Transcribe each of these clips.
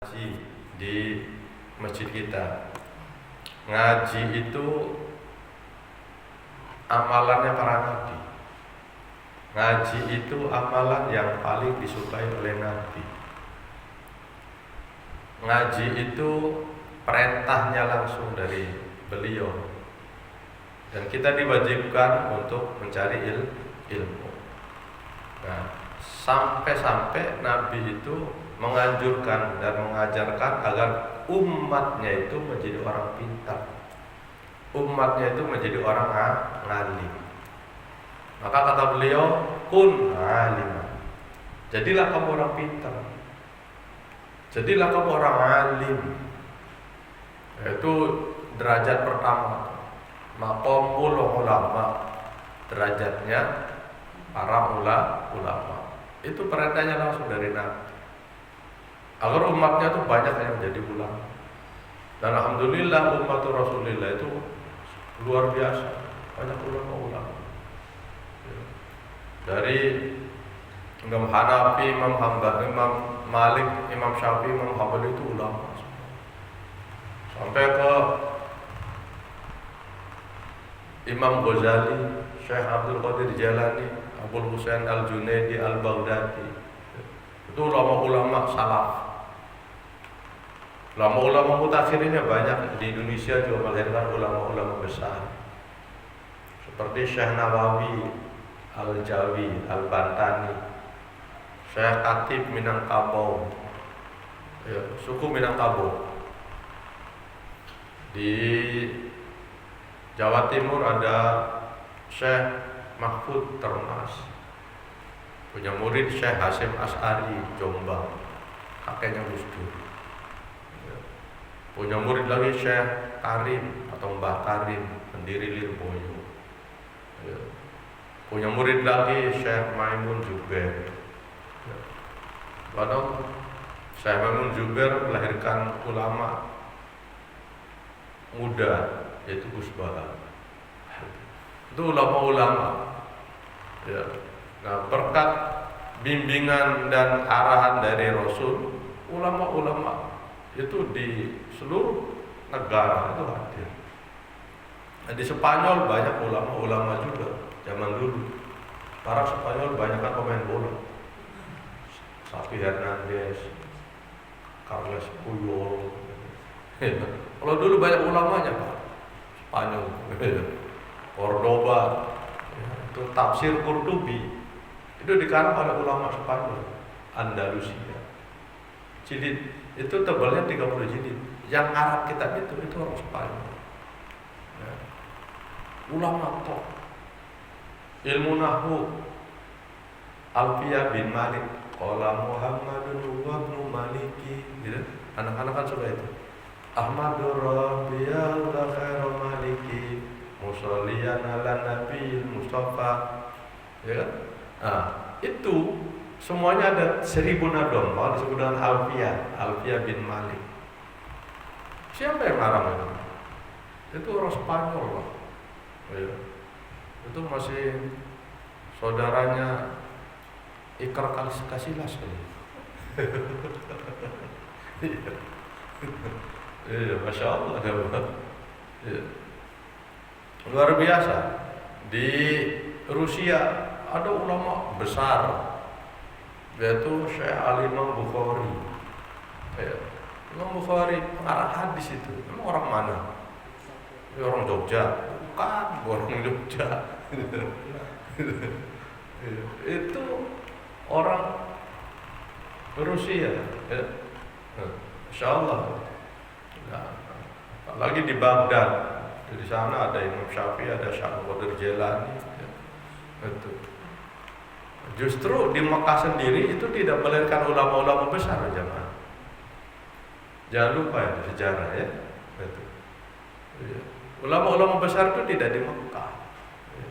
ngaji di masjid kita. Ngaji itu amalannya para nabi. Ngaji itu amalan yang paling disukai oleh nabi. Ngaji itu perintahnya langsung dari beliau, dan kita diwajibkan untuk mencari ilmu. Nah, sampai-sampai nabi itu menganjurkan dan mengajarkan agar umatnya itu menjadi orang pintar, umatnya itu menjadi orang alim. Maka kata beliau, kun alim, jadilah kamu orang pintar, jadilah kamu orang alim. Itu derajat pertama, maqamul ulama, derajatnya para ulama. Itu perintahnya langsung dari Nabi, agar umatnya itu banyak yang jadi ulama. Dan alhamdulillah umat Rasulullah itu luar biasa, banyak ulama-ulama. Dari Imam Hanafi, Imam Hambali, Imam Malik, Imam Syafi'i, Imam Hambali itu ulama. Sampai ke Imam Ghazali, Syekh Abdul Qadir Jalani, Abul Husain Al-Junaidi Al-Baghdadi. Itu ulama-ulama salaf. Ulama-ulama mutakhirinnya banyak. Di Indonesia juga melahirkan ulama-ulama besar, seperti Syekh Nawawi Al-Jawi Al-Bantani, Syekh Khatib Minangkabau, suku Minangkabau. Di Jawa Timur ada Syekh Mahfud Termas, punya murid Syekh Hasyim Asy'ari Jombang, kakeknya Gus Dur. Punya murid lagi Syekh Karim atau Mbah Karim, pendiri Lirboyo. Punya murid lagi Syekh Maimun Jubair. Padahal Syekh Maimun Jubair melahirkan ulama muda, yaitu Gus Baha. Itu ulama-ulama. Ya. Nah, berkat bimbingan dan arahan dari Rasul, ulama-ulama itu di seluruh negara itu hadir. Nah, di Spanyol banyak ulama-ulama juga zaman dulu. Sekarang Spanyol banyak kan pemain bola, Xavi Hernandez, Carles Puyol. Kalau dulu banyak ulamanya Pak, Spanyol, Cordoba, itu tafsir Qurtubi itu dikarang oleh ulama Spanyol, Andalusia. Jilid itu tebalnya 30 jilid. Yang Arab kitab itu orang Spanyol. Ya. Ulama top. Ilmu nahwu, Alfiyah bin Malik, qala Muhammadun wa ibnu Maliki, gitu. Anak-anak kan suka itu. Ahmadur Rabbiyal khairu maliki, musalliyan ala nabiyil mustafa. Ya kan? Nah, itu semuanya ada 1000 nadom, disebut dengan Alfiyah bin Malik. Siapa yang ngarang itu? Itu orang Spanyol, Pak. Ya. Itu masih saudaranya Iker Casillas kali. Iya, masya Allah, ya. Luar biasa. Di Rusia ada ulama besar, yaitu Syekh Al-Imam Bukhari. Ya. Imam Bukhari pengarang hadis itu. Emang orang mana? Ya, orang Jogja. Bukan orang Jogja. Itu orang Rusia. Ya. Insya Allah. Nah, lagi di Baghdad, di sana ada Imam Syafi'i, ada Syekh Qadir Jalani. Ya. Itu. Justru di Mekah sendiri itu tidak melahirkan ulama-ulama besar, jemaah. Jangan lupa ya sejarah ya. Itu. Ya. Ulama-ulama besar itu tidak di Mekah, ya.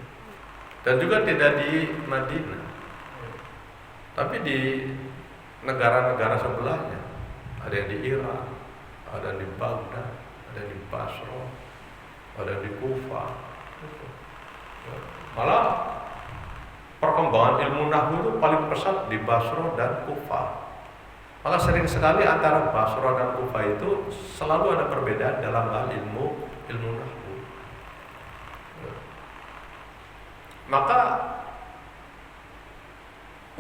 Dan juga tidak di Madinah, ya. Tapi di negara-negara sebelahnya. Ada yang di Irak, ada yang di Baghdad, ada yang di Basra, ada yang di Kufah. Ya. Malah perkembangan ilmu nahwu itu paling pesat di Basra dan Kufah. Maka sering sekali antara Basra dan Kufah itu selalu ada perbedaan dalam hal ilmu nahwu. Maka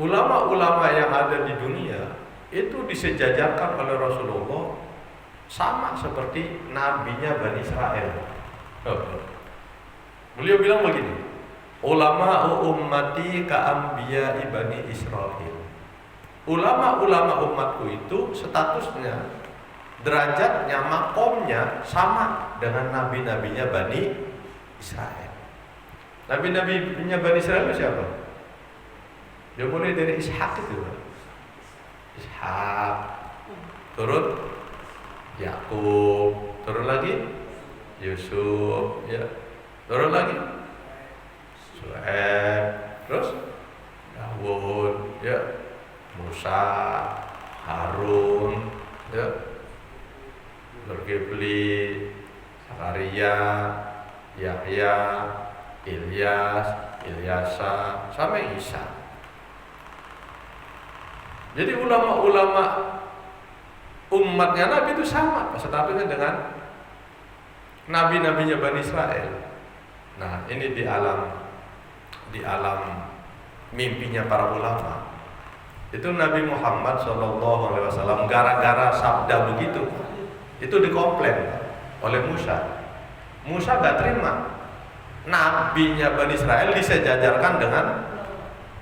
ulama-ulama yang ada di dunia itu disejajarkan oleh Rasulullah sama seperti nabinya Bani Israel. Beliau bilang begini, ulama ummati ka'ambiya'i Bani Israel. Ulama-ulama umatku itu statusnya, derajatnya, makomnya sama dengan nabi-nabinya Bani Israel. Nabi-nabinya Bani Israel itu siapa? Dia mulai dari Ishak itu. Ishak, turun Yakub, turun lagi Yusuf, ya, turun lagi Shu'aib, terus Daud, ya, Musa, Harun, ya, Zulkifli, Zakaria, Yahya, Ilyas, Ilyasa, sampai Isa. Jadi ulama-ulama umatnya Nabi itu sama statusnya dengan nabi-nabinya Bani Israel. Nah, ini di alam mimpinya para ulama. Itu Nabi Muhammad SAW gara-gara sabda begitu, itu dikomplain oleh Musa. Musa gak terima nabinya Bani Israel disejajarkan dengan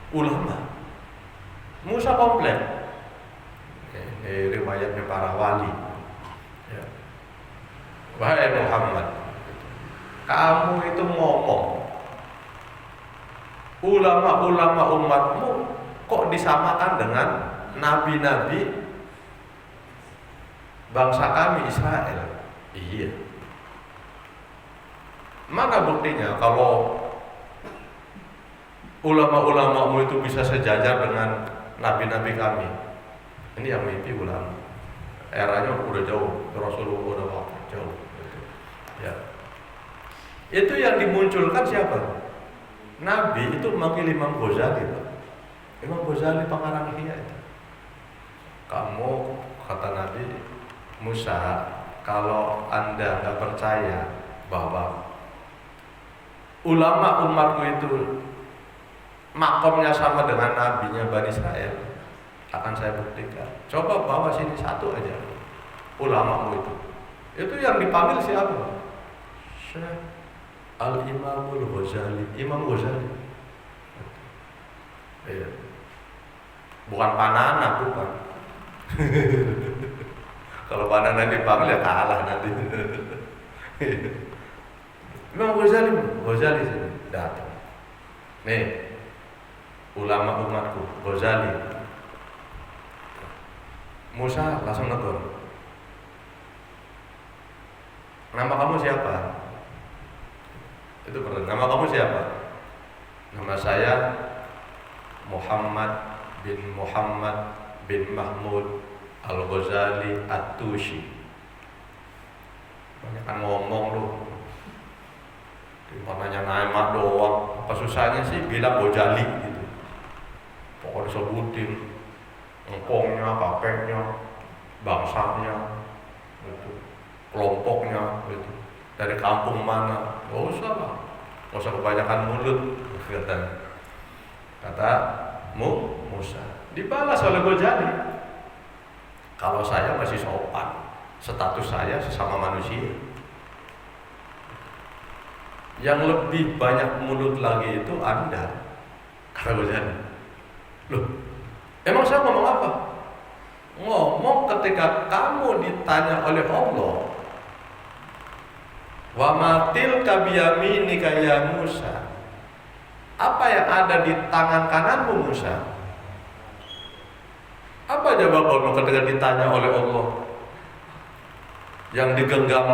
ulama. Musa komplain. Ini riwayatnya para wali. Ya. Wahai Muhammad, kamu itu ngomong ulama-ulama umatmu kok disamakan dengan nabi-nabi bangsa kami Israel? Iya. Mana buktinya kalau ulama-ulamamu itu bisa sejajar dengan nabi-nabi kami? Ini yang mimpi ulama. Eranya udah jauh, Rasulullah udah wafat jauh. Ya. Itu yang dimunculkan siapa? Nabi itu manggil Imam Ghazali, Pak. Imam Ghazali pengarang Ihya itu. Kamu, kata Nabi Musa, kalau Anda nggak percaya bahwa ulama umatku itu makomnya sama dengan nabinya Bani Israel, akan saya buktikan. Coba bawa sini satu aja ulamamu itu. Itu yang dipanggil siapa? Syekh Al-Imamul Ghazali, Imam Ghazali. Iya. Bukan Panana, bukan. Kalau Panana dipanggil ya kalah nanti. Imam Ghazali sini datang. Nih, ulama umatku, Ghazali. Musa langsung negur. Nama kamu siapa? Itu benar. Nama kamu siapa? Nama saya Muhammad bin Mahmud Al-Ghazali At-Tushi. Banyak kan ngomong lu. Dimana nama doang. Apa susahnya sih bilang Ghazali gitu. Pokoknya sebutin engkongnya, kapeknya, bangsanya, gitu, kelompoknya, gitu, dari kampung mana, nggak usah lah, nggak usah kebanyakan mulut, kata Musa. Dibalas oleh Ghazali, kalau saya masih sopan, status saya sesama manusia. Yang lebih banyak mulut lagi itu Anda, kata Ghazali. Loh, emang saya ngomong apa? Ngomong ketika kamu ditanya oleh Allah, wa matil kabiyaminika ya Musa, apa yang ada di tangan kananmu Musa? Apa jawabanmu ketika ditanya oleh Allah yang digenggam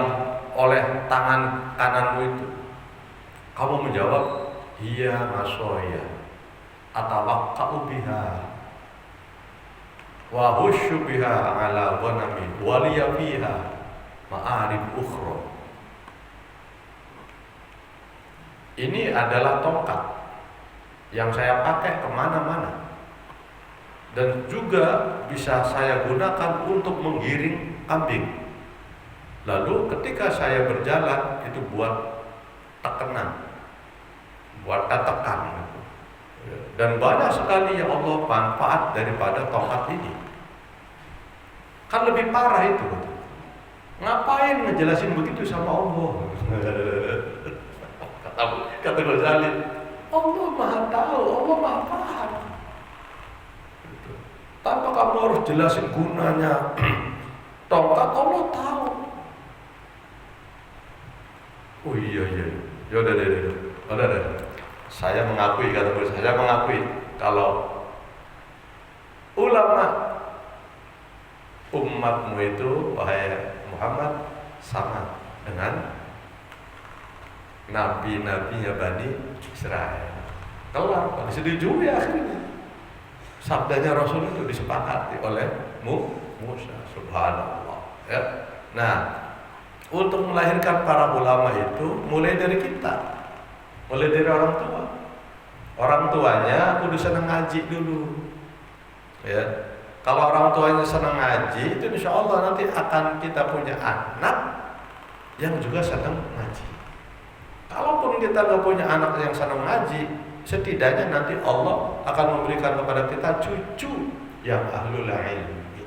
oleh tangan kananmu itu? Kamu menjawab, iya masoya atawakka'u biha wa husyu biha ala ghanami wa liya fiha ma'arib ukhra. Ini adalah tongkat yang saya pakai kemana-mana. dan juga bisa saya gunakan untuk menggiring kambing. Lalu ketika saya berjalan itu buat tekenan, buat tekan gitu. Dan banyak sekali ya Allah manfaat daripada tongkat ini. Kan lebih parah itu. Ngapain ngejelasin begitu sama Allah? Kata Ghazali, Allah Maha tahu, Allah Maha paham. Tanpa kamu harus jelasin gunanya tongkat, Allah tahu. Oh iya. Udah. Saya mengakui, kata Ghazali, saya mengakui kalau ulama umatmu itu, wahai Muhammad, sama dengan nabi-nabinya Bani Israel. Kelar, disetujui akhirnya. Sabdanya Rasul itu disepakati oleh Musa, subhanallah. Ya. Nah, untuk melahirkan para ulama itu mulai dari kita, mulai dari orang tua. Orang tuanya kudu senang ngaji dulu. Ya. Kalau orang tuanya senang ngaji, itu insya Allah nanti akan kita punya anak yang juga senang ngaji. Kalaupun kita nggak punya anak yang senang ngaji, setidaknya nanti Allah akan memberikan kepada kita cucu yang ahlul ilmi.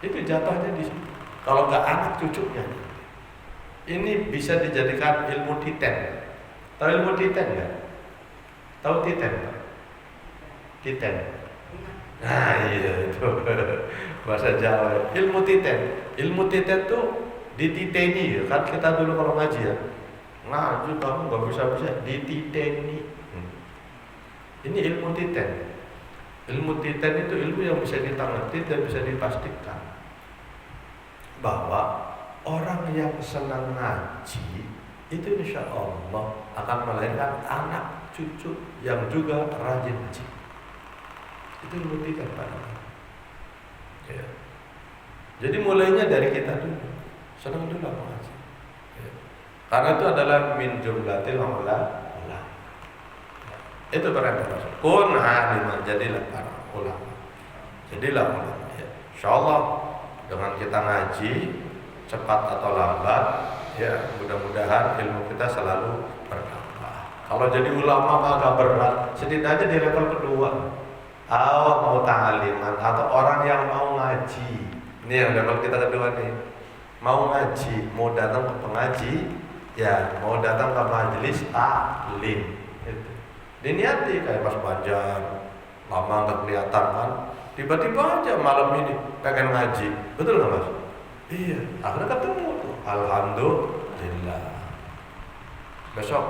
Itu jatuhnya di sini. Kalau nggak anak, cucunya. Ini bisa dijadikan ilmu titen. Tahu ilmu titen nggak? Tahu titen? Titen. Nah iya itu bahasa Jawa. Ilmu titen. Ilmu titen tuh dititeni, kan kita dulu kalau ngaji ya. Ngaji kamu nggak bisa dititeni. Ini ilmu titen. Ilmu titen itu ilmu yang bisa kita ngerti dan bisa dipastikan bahwa orang yang senang ngaji itu insya Allah akan melahirkan anak cucu yang juga rajin ngaji. Itu ilmu titen Pak. Ya. Jadi mulainya dari kita dulu, senang dulu ngaji. Ya. Karena itu adalah min jumlatil ulama. Itu perintah Rasul. Kun aliman, jadilah para ulama. Jadilah ulama. Ya. Insyaallah dengan kita ngaji cepat atau lambat, ya mudah-mudahan ilmu kita selalu bertambah. Kalau jadi ulama agak berat, setidaknya di level kedua. Mau ta'aliman atau orang yang mau ngaji. Ini yang level kita kedua nih. Mau ngaji, mau datang ke pengaji, ya mau datang ke majelis taklim. Gitu. Diniati kayak pas Banjar, lama nggak kelihatan kan, tiba-tiba aja malam ini pengen ngaji, betul nggak Mas? Iya, akhirnya ketemu tuh. Alhamdulillah. Besok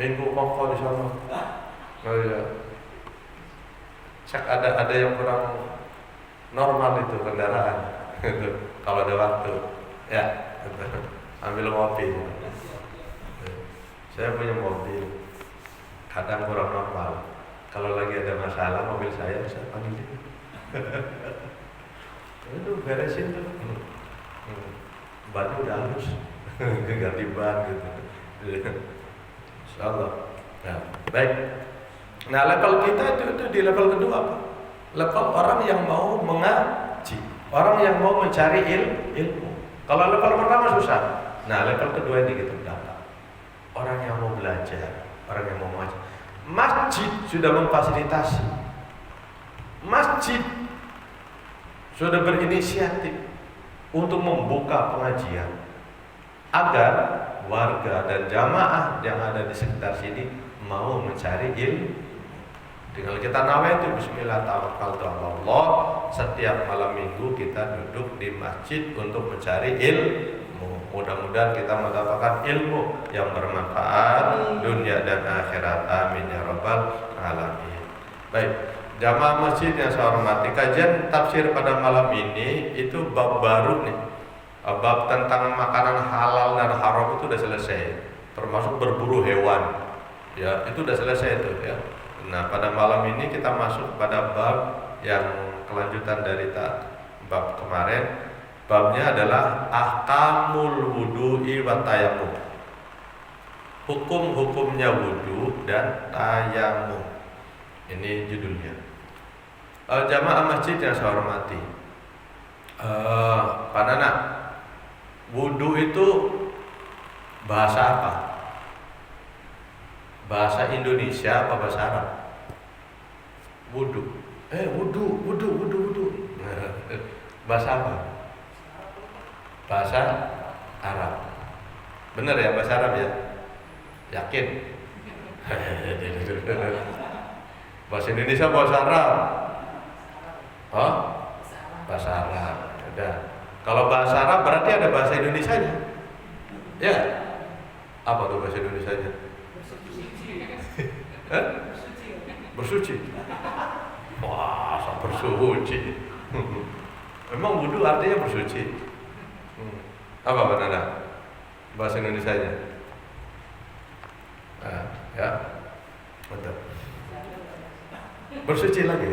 minggu kongko di sana. Oh iya. Cek ada yang kurang normal itu kendaraan. Kalau ada waktu, ya ambil mobil. Saya punya mobil. Kadang kurang normal. Kalau lagi ada masalah mobil saya bisa panggil. Itu beresin tuh. Bannya udah halus, ganti ban gitu. Insyaallah. Nah, baik. Nah, level kita itu di level kedua apa? Level orang yang mau mengaji, orang yang mau mencari ilmu. Kalau level pertama susah. Nah, level kedua ini kita dapat. Orang yang mau belajar, orang yang mau mengaji. Masjid sudah memfasilitasi. Masjid sudah berinisiatif untuk membuka pengajian agar warga dan jamaah yang ada di sekitar sini mau mencari ilmu. Tinggal kita nawaitu bismillah tawakkaltu ala Allah, setiap malam minggu kita duduk di masjid untuk mencari ilmu. Mudah-mudahan kita mendapatkan ilmu yang bermanfaat dunia dan akhirat. Amin ya rabbal alamin. Baik, jamaah masjid yang saya hormati, kajian tafsir pada malam ini itu bab baru nih. Bab tentang makanan halal dan haram itu sudah selesai, termasuk berburu hewan. Ya, itu sudah selesai itu ya. Nah, pada malam ini kita masuk pada bab yang kelanjutan dari bab kemarin. Babnya adalah ahkamul wudu'i wa tayammum. Hukum-hukumnya wudu dan tayammum. Ini judulnya. Jamaah masjid yang saya hormati, Pak Nana, wudu itu bahasa apa? Bahasa Indonesia apa bahasa Arab? Wudu. Wudu. Bahasa apa? Bahasa Arab. Bener ya, bahasa Arab ya? Yakin? Bahasa Indonesia, bahasa Arab. Oh? Bahasa Arab. Udah. Kalau bahasa Arab berarti ada bahasa Indonesianya. Ya. Apa tuh bahasa Indonesianya? Bersuci. Wah, bersuci. Memang wudu artinya bersuci. Apa benar? Bahasa Indonesianya? Ya, betul. Bersuci lagi.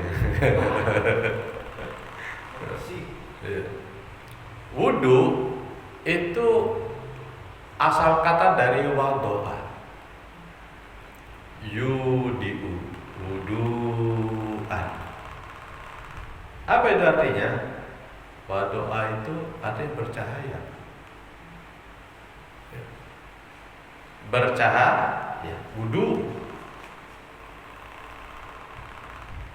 Wudu itu asal kata dari wadoa. Yudiu, wudu'an. Apa itu artinya? Wadoa itu artinya bercahaya. Bercahaya, wudu.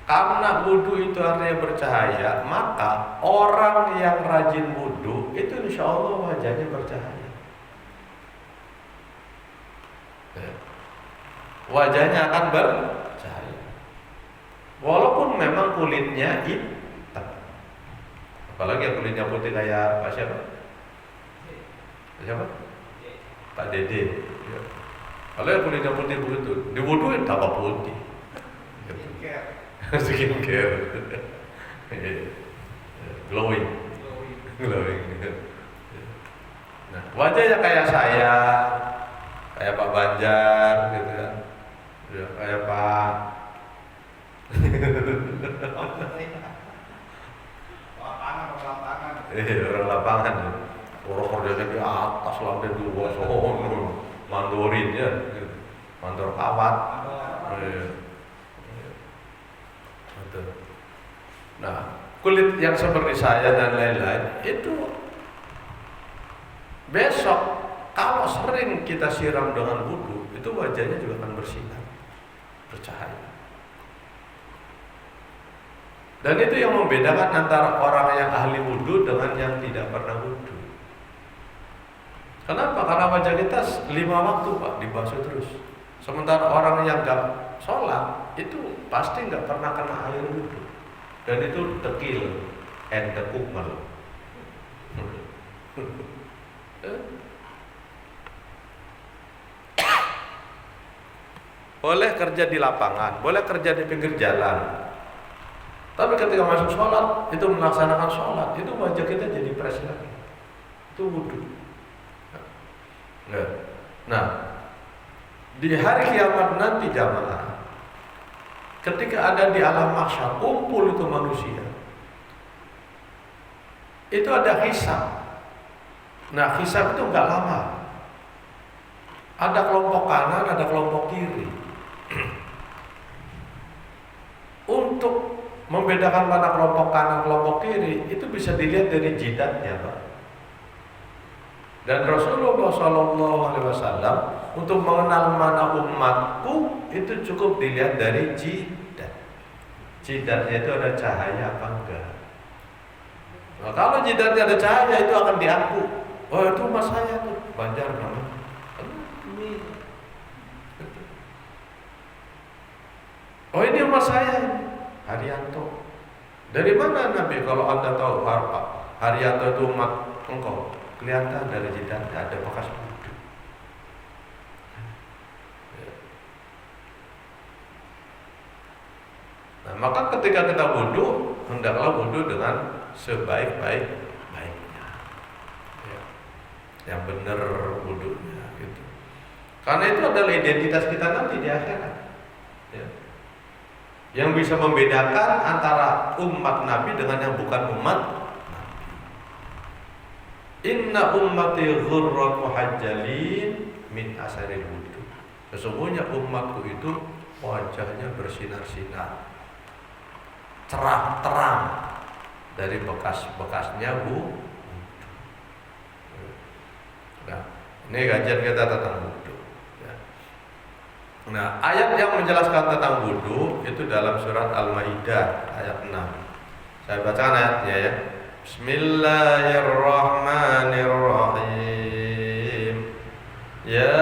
Karena wudu itu artinya bercahaya, maka orang yang rajin wudu itu insya Allah wajahnya bercahaya. Wajahnya akan bercahaya. Walaupun memang kulitnya hitam. Apalagi yang kulitnya putih kayak Pak siapa? Pak Dede. Ya. Kalau yang kulitnya putih begitu, diwuduin tambah putih. Skincare. Glowing. Nah, wajahnya kayak saya, kayak Pak Banjar gitu kan. Ya, kayak Pak orang lapangan. Orang kerjanya di atas, lantai 2 sono, mandorin ya, mandor kawat. Nah, kulit yang seperti saya dan lain-lain itu besok kalau sering kita siram dengan wudu, itu wajahnya juga akan bersinar, bercahaya. Dan itu yang membedakan antara orang yang ahli wudu dengan yang tidak pernah wudu. Kenapa? Karena wajah kita 5 waktu Pak dibasuh terus. Sementara orang yang gak sholat itu pasti gak pernah kena air wudu. Dan itu tekil and kumel. Boleh kerja di lapangan, boleh kerja di pinggir jalan. Tapi ketika masuk sholat, itu melaksanakan sholat, itu wajah kita jadi fresh lagi. Itu wudu. Nah, di hari kiamat nanti jamaah, ketika ada di alam mahsyar, kumpul itu manusia, itu ada hisab. Nah, hisab itu enggak lama. Ada kelompok kanan, ada kelompok kiri. Untuk membedakan mana kelompok kanan, kelompok kiri, itu bisa dilihat dari jidatnya, Pak. Dan Rasulullah SAW untuk mengenal mana umatku itu cukup dilihat dari jidat. Jidatnya itu ada cahaya apa enggak? Nah, kalau jidatnya ada cahaya itu akan diaku. Oh, itu mas saya tuh, Banjar namanya. Oh, ini mas saya, Haryanto. Dari mana Nabi kalau Anda tahu Haryanto itu umat engkau? Kelihatan dari jidatnya ada bekas wudu. Nah, maka ketika kita wudu, hendaklah wudu dengan sebaik-baiknya, ya. Yang benar wudunya, gitu. Karena itu adalah identitas kita nanti di akhirat, ya. Yang bisa membedakan antara umat Nabi dengan yang bukan umat Nabi. Inna ummati ghurrat muhajjalin min asaril wudu. Sesungguhnya umatku itu wajahnya bersinar-sinar cerah terang dari bekas-bekasnya Nah, ini kajian kita tentang wudu. Nah, ayat yang menjelaskan tentang wudu itu dalam surat Al-Maidah ayat 6. Saya bacakan ayatnya ya. Bismillahirrahmanirrahim. Ya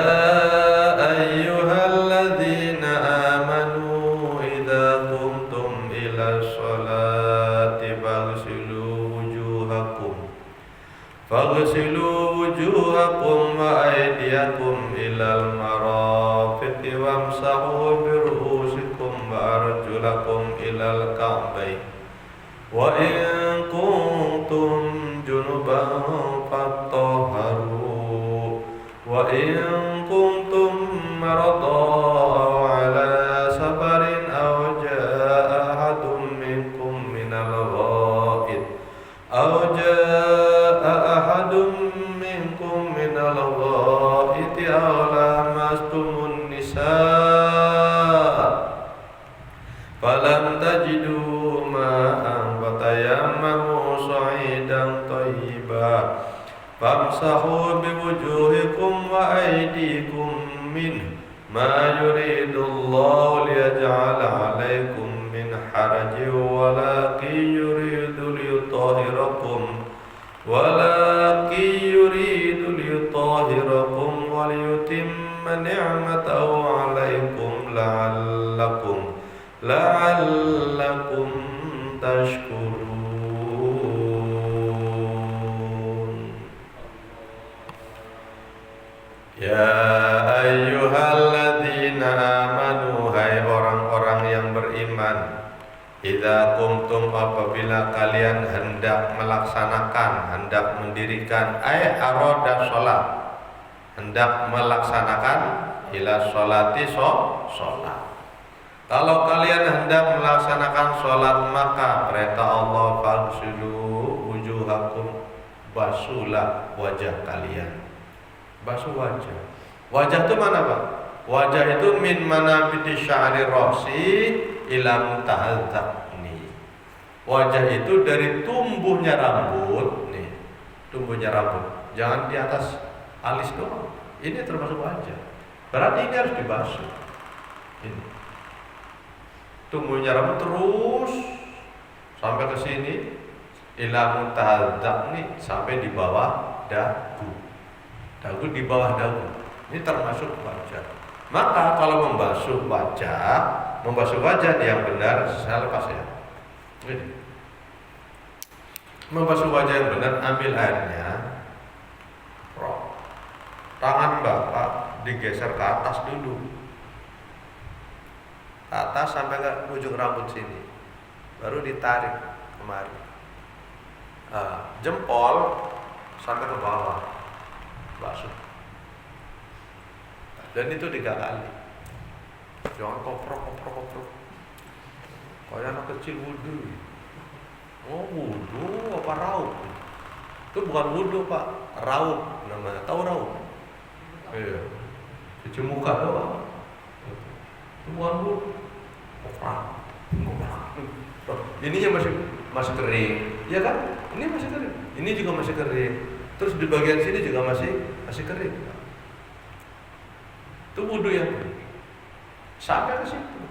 ayyuhalladzina amanu idza qumtum ila sholati faghsilu wujuhakum wa aydiyakum ilal marafiqi wamsahu bi ru'usikum wa arjulakum ilal ka'bayn wa in kuntum junuban fattahharu wa in kuntum marada aw ala safarin aw jaa ahadun minkum minal ghaid aw aw lamastumun nisaa falam tajidu ma'an fatayammamu sa'idan thayyiban famsahu biwujuhikum wa aydikum min ma yuridullahu liyaj'ala 'alaikum min harajin walakin yuridu liyutahhirakum wa liyutimma ni'matahu 'alaikum la'allakum tashkurun. Ya ayyuhalladzina amanu, hai orang-orang yang beriman, idza qumtum, apabila kalian hendak melaksanakan, hendak mendirikan, arada sholat, hendak melaksanakan, ila sholati sholat. Kalau kalian hendak melaksanakan sholat, maka perintah Allah, faghsilu wujuhakum, basuhlah wajah kalian. Basuh wajah. Wajah itu mana Pak? Wajah itu min manabiti sya'ri ra'si ila muntahal dzaqni. Wajah itu dari tumbuhnya rambut nih, tumbuhnya rambut. Jangan di atas alis doang. Ini termasuk wajah. Berarti ini harus dibasuh. Ini. Tumbuhnya rambut terus sampai ke sini ila muntahal dzaqni, sampai di bawah dagu. Dagu di bawah dagu. Ini termasuk wajah. Maka kalau membasuh wajah yang benar, saya lepas ya. Ini. Membasuh wajah yang benar, ambil airnya, tangan Bapak digeser ke atas dulu, ke atas sampai ke ujung rambut sini, baru ditarik kemari. Jempol sampai ke bawah, basuh. Dan itu 3 kali. Jangan koprok. Kayak anak kecil wudu. Oh, wudu apa rauk? Itu bukan wudu Pak, rauk namanya. Tahu rauk? Iya. Cuci muka doang. Itu bukan wudu. Koprok. Ininya masih kering, ya kan? Ini masih kering. Ini juga masih kering. Terus di bagian sini juga masih kering. Itu wudu yang sampai ke situ.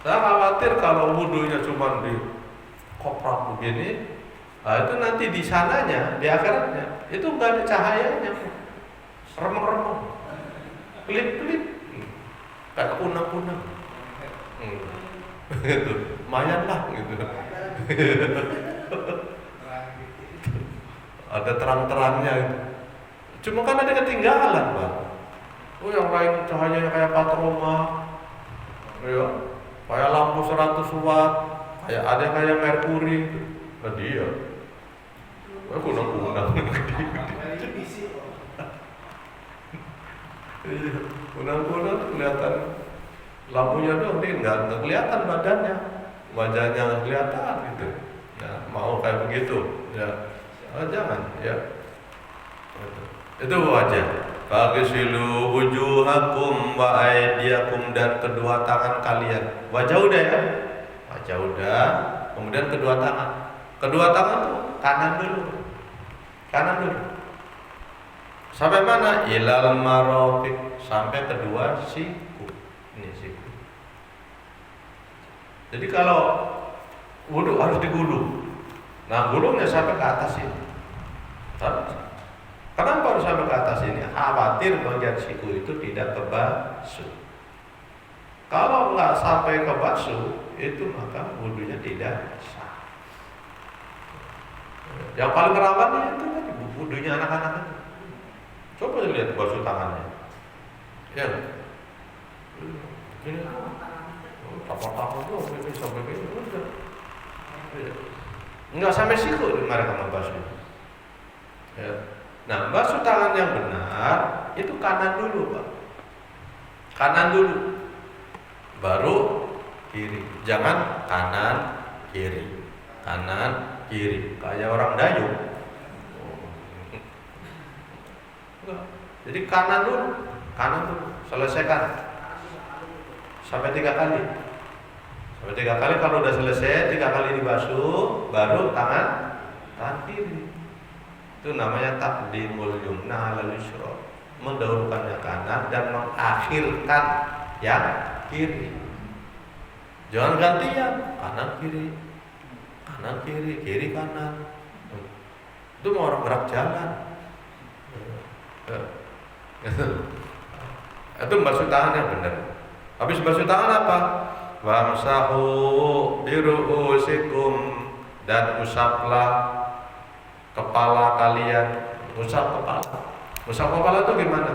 Saya khawatir kalau wudunya cuma di koprak begini, itu nanti di sananya, di akhiratnya, itu nggak ada cahayanya, remeng-remeng, pelip-pelip, kayak kunang-kunang, gitu, lumayan lah gitu. Ada terang-terangnya gitu. Cuma kan ada ketinggalan Pak. Oh, yang lain cahayanya kayak patroma, ya, kayak lampu 100 watt, ada kayak merkuri, dia, kunang-kunang, kunang-kunang kelihatan lampunya doang, dia nggak kelihatan badannya, wajahnya nggak kelihatan gitu. Ya, mau kayak begitu, ya, jangan, ya. Itu wajah. Faghsilu wujuhakum wa aydiyakum, dan kedua tangan kalian. Wajah udah ya. Baca udah, kemudian kedua tangan. Kedua tangan tuh kanan dulu. Kanan dulu. Sampai mana? Ilal marafiq, sampai kedua siku. Ini siku. Jadi kalau wudu harus digulung. Nah, gulungnya sampai ke atas ini. Kenapa harus sampai ke atas ini? Khawatir bagian siku itu tidak kebasuh. Kalau nggak sampai kebasuh, itu maka wudunya tidak sah. Yang paling rawan itu tadi wudunya anak-anak. Coba lihat basuh tangannya. Ya. Ini tapak-tapak tuh ini sampai ini udah. Enggak sampai siku mereka membasuh. Ya. Nah, basuh tangan yang benar itu kanan dulu, Pak. Kanan dulu. Baru kiri. Jangan kanan kiri. Kanan kiri. Kayak orang dayung. Jadi kanan dulu. Kanan dulu. Selesaikan. Sampai 3 kali. Sampai 3 kali, kalau udah selesai 3 kali dibasuh, baru tangan kiri. Itu namanya taqdimul yumna 'alal yusra, mendahulukan yang kanan dan mengakhirkan yang kiri. Jangan gantian, kanan kiri, kanan kiri, kiri kanan. Itu mau orang gerak jalan. Itu basuh tangan yang benar. Habis basuh tangan apa? Wamsahu biru'usikum, dan usaplah kepala kalian. Usap kepala. Usap kepala itu gimana?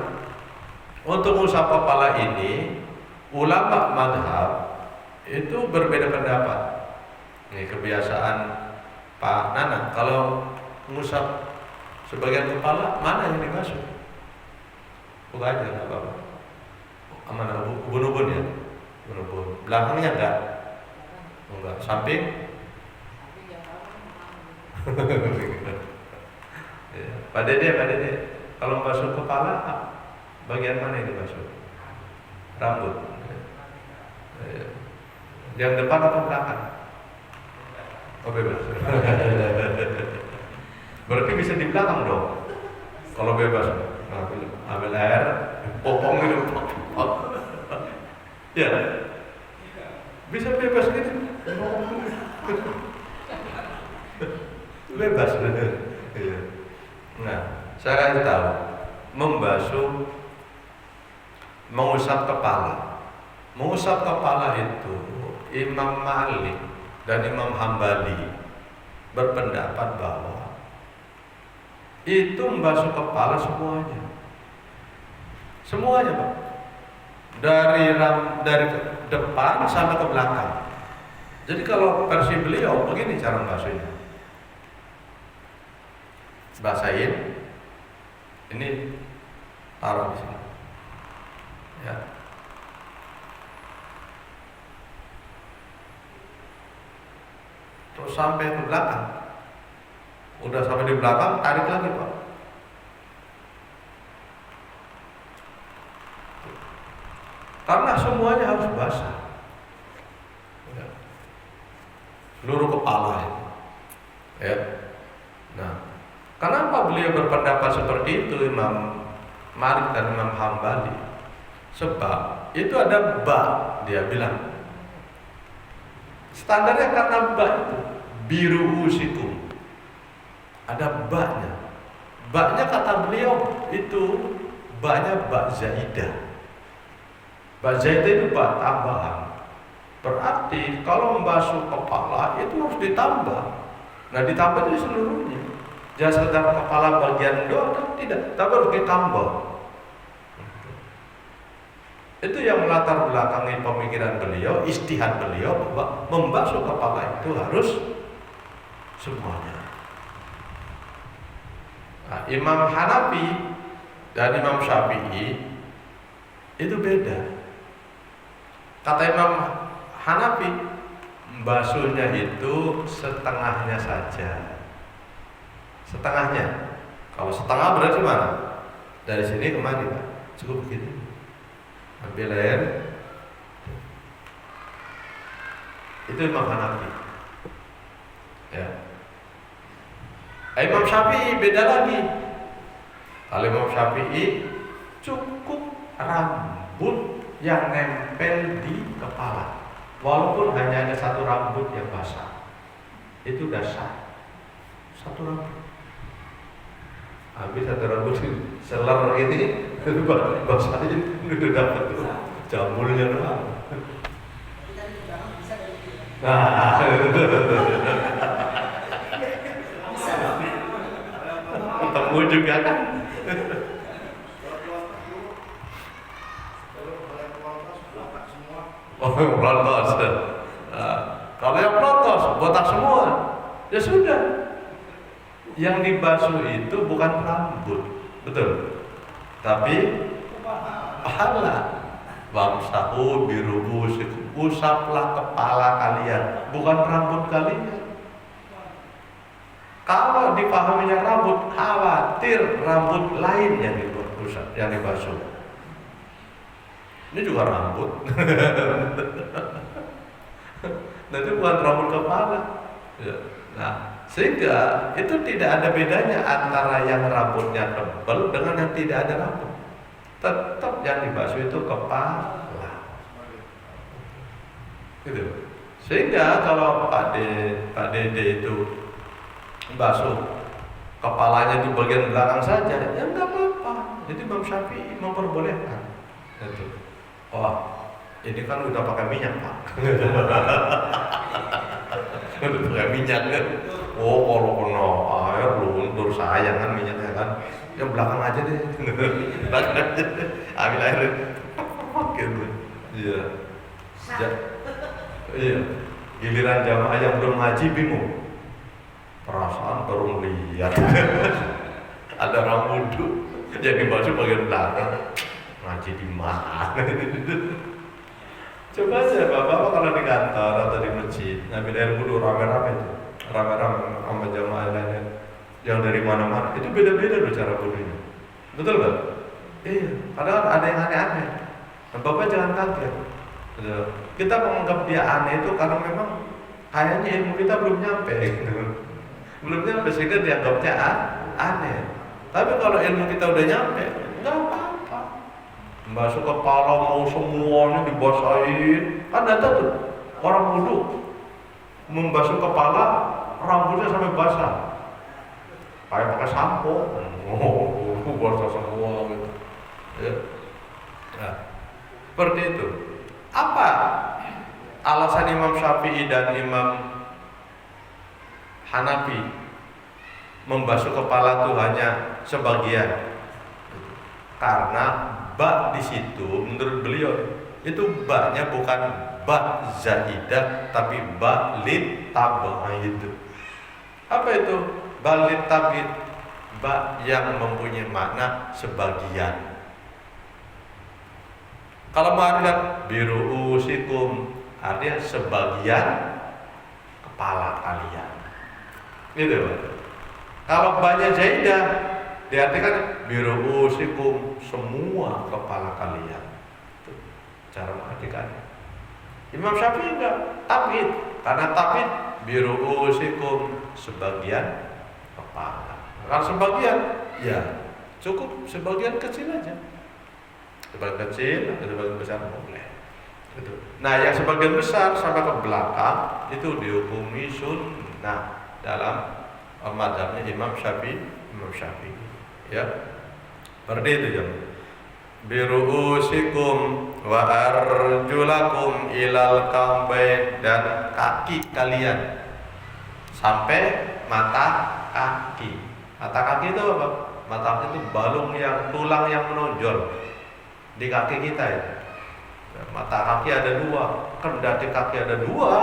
Untuk usap kepala ini, ulama madhab itu berbeda pendapat. Ini kebiasaan Pak Nana. Kalau ngusap sebagian kepala, mana yang dibasuh? Buka aja, nggak apa-apa. Aman, ubun-ubun ya. Ubun-ubun. Belakangnya enggak. Samping. Ya. Pak Dede, kalau basuh kepala, bagian mana yang dibasuh? Rambut. Ya. Yang depan atau belakang? Oh, bebas. Berarti bisa di belakang dong. Kalau bebas, ambil air, popong itu. Ya, bisa bebas gitu. Bebas. Nah, saya kasih tahu, mengusap kepala. Mengusap kepala itu Imam Malik dan Imam Hambali berpendapat bahwa itu membasuh kepala semuanya, Pak. Dari depan sampai ke belakang. Jadi kalau versi beliau begini cara membasuhnya. Basahin, ini taruh di sini, ya. Terus sampai ke belakang. Udah sampai di belakang, tarik lagi, Pak. Karena semuanya harus basah, ya. Seluruh kepala ini, ya. Nah, kenapa beliau berpendapat seperti itu, Imam Malik dan Imam Hambali? Sebab itu ada ba, dia bilang. Standarnya karena ba itu biru usikum. Ada ba-nya. Ba-nya kata beliau itu ba-nya ba zaidah. Ba zaidah itu ba tambahan. Berarti kalau membasuh kepala itu harus ditambah. Nah, ditambah itu seluruhnya. Jangan sekedar kepala bagian doang, tidak, tapi harus ditambah. Itu yang melatar belakangi pemikiran beliau, ijtihad beliau bahwa membasuh kepala itu harus semuanya. Nah, Imam Hanafi dan Imam Syafi'i itu beda. Kata Imam Hanafi, membasuhnya itu setengahnya saja. Setengahnya. Kalau setengah berarti mana? Dari sini kemana, Pak? Cukup begini. Ambil air. Itu Itu Imam Hanafi. Ya. Imam Syafi'i beda lagi. Kalau Imam Syafi'i cukup rambut yang nempel di kepala, walaupun hanya ada satu rambut yang basah, itu udah sah. Satu rambut. Habis satu rambut selar ini basahin udah dapat tuh jamurnya doang. Nah, ketemu juga kan. Oh, pelontos. Kalau yang pelontos botak semua, ya sudah. Yang dibasuh itu bukan rambut, betul, tapi pahala. Wamsahu birubusikum, usaplah kepala kalian, bukan rambut kalian. Kalau dipahaminya rambut, khawatir rambut lain yang diusap, yang dibasuh. Ini juga rambut. Nanti bukan rambut kepala. Nah, sehingga itu tidak ada bedanya antara yang rambutnya tebal dengan yang tidak ada rambut. Tetap yang dibasuh itu kepala. Gitu. Sehingga kalau Pak Dede itu basuh kepalanya di bagian belakang saja, ya enggak apa-apa. Jadi Imam Syafi'i memperbolehkan. Itu. Oh, ini kan udah pakai minyak, Pak. Udah pakai minyak kan. Oh, kalau kena air luntur sayang kan minyaknya kan. Yang belakang aja deh. Belakang aja. Ambil air. Gitu. Iya. Iya. Giliran jamaah yang belum ngaji bingung. Perasaan baru melihat. Ada orang wudhu yang dibasuh bagian belakang. Ngaji di mana? Coba aja bapak-bapak kalau di kantor atau di masjid ngambil air wudhu rame-rame itu, rame-rame sama jamaah lainnya yang dari mana-mana, itu beda-beda loh cara wudhunya. Betul nggak? Iya. Kadang ada yang aneh-aneh. Nah, bapak jangan kaget. Kita menganggap dia aneh itu karena memang kayaknya ilmu kita belum nyampe, belum nyampe sehingga dianggapnya aneh. Tapi kalau ilmu kita udah nyampe, nggak apa-apa. Basuh kepala mau semuanya dibasahin, kan ada tuh orang wudhu membasuh kepala rambutnya sampai basah, kayak pakai sampo, basah semua gitu. Ya. Nah, seperti itu. Apa alasan Imam Syafi'i dan Imam Hanafi membasuh kepala tuh hanya sebagian? Karena ba di situ menurut beliau itu ba-nya bukan ba zaidah tapi ba lit tab'id. Apa itu ba lit tab'id? Ba yang mempunyai makna sebagian. Kalau mengartikan biruusikum artinya sebagian kepala kalian. Gitu. Kalau ba-nya zaidah diartikan biruusikum semua kepala kalian. Itu cara mengartikannya. Imam Syafi'i enggak tab'id, karena tab'id biruusikum sebagian kepala. Kalau sebagian, ya cukup sebagian kecil aja. Sebagian kecil atau sebagian besar boleh. Gitu. Nah, yang sebagian besar sampai ke belakang itu dihukumi sunnah dalam mazhabnya Imam Syafi'i. Ya, seperti itu ya. Biruusikum wa arjulakum ilal kambain, dan kaki kalian sampai mata kaki. Mata kaki itu apa? Mata kaki itu balung yang tulang yang menonjol di kaki kita ya. Mata kaki ada dua, kendati kaki ada dua,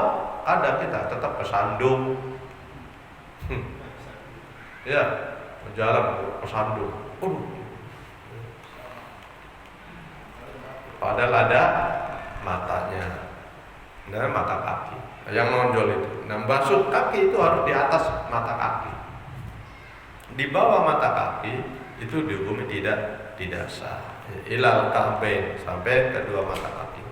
ada kita tetap kesandung. Ya. Jalan kesandung, padahal ada matanya, dan mata kaki yang menonjol itu. Nah, basuh kaki itu harus di atas mata kaki. Di bawah mata kaki itu dihukumi tidak sah. Ilal ka'bain, sampai kedua mata kaki.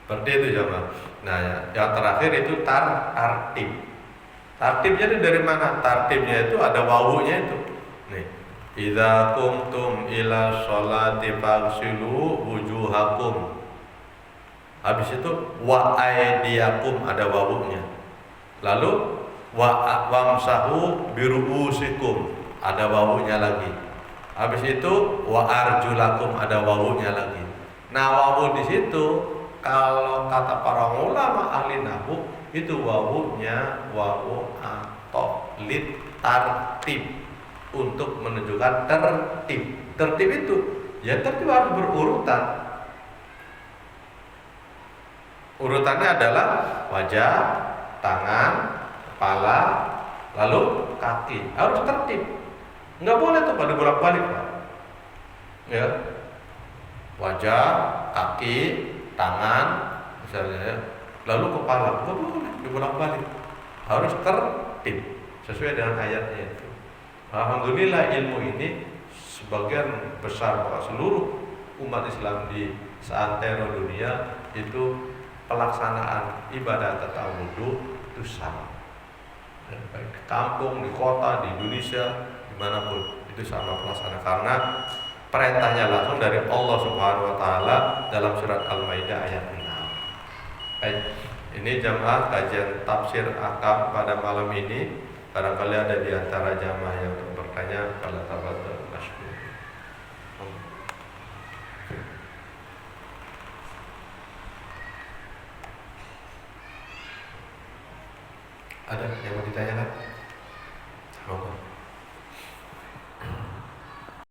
Seperti itu jamaah. Nah, yang terakhir itu tartib. Tartibnya itu dari mana? Tartibnya itu ada wawunya itu. Nih, idza qumtum ila sholati faghsilu wujuhakum. Habis itu wa aydiyakum ada wawunya. Lalu wamsahu biruusikum ada wawunya lagi. Habis itu wa arjulakum ada wawunya lagi. Nah, wawu di situ kalau kata para ulama ahli nahwu itu wawunya wawu atau lit tartib untuk menunjukkan tertib. Tertib itu ya tertib harus berurutan. Urutannya adalah wajah, tangan, kepala, lalu kaki. Harus tertib. Nggak boleh tuh pada bolak-balik, Pak. Ya. Wajah, kaki, tangan, misalnya ya. Lalu kepala. Nggak boleh dibolak-balik. Harus tertib sesuai dengan ayatnya itu. Alhamdulillah ilmu ini sebagian besar bahkan seluruh umat Islam di seantero dunia itu pelaksanaan ibadah tata wudhu itu sama. Baik di kampung, di kota, di Indonesia, dimanapun itu sama pelaksanaan karena perintahnya langsung dari Allah Subhanahu Wa Taala dalam surat Al-Maidah ayat 6. Baik, ini jamaah kajian tafsir akam pada malam ini. Barangkali ada di antara jamaah yang bertanya, kalau tafadhol masykur. Ada yang mau ditanya?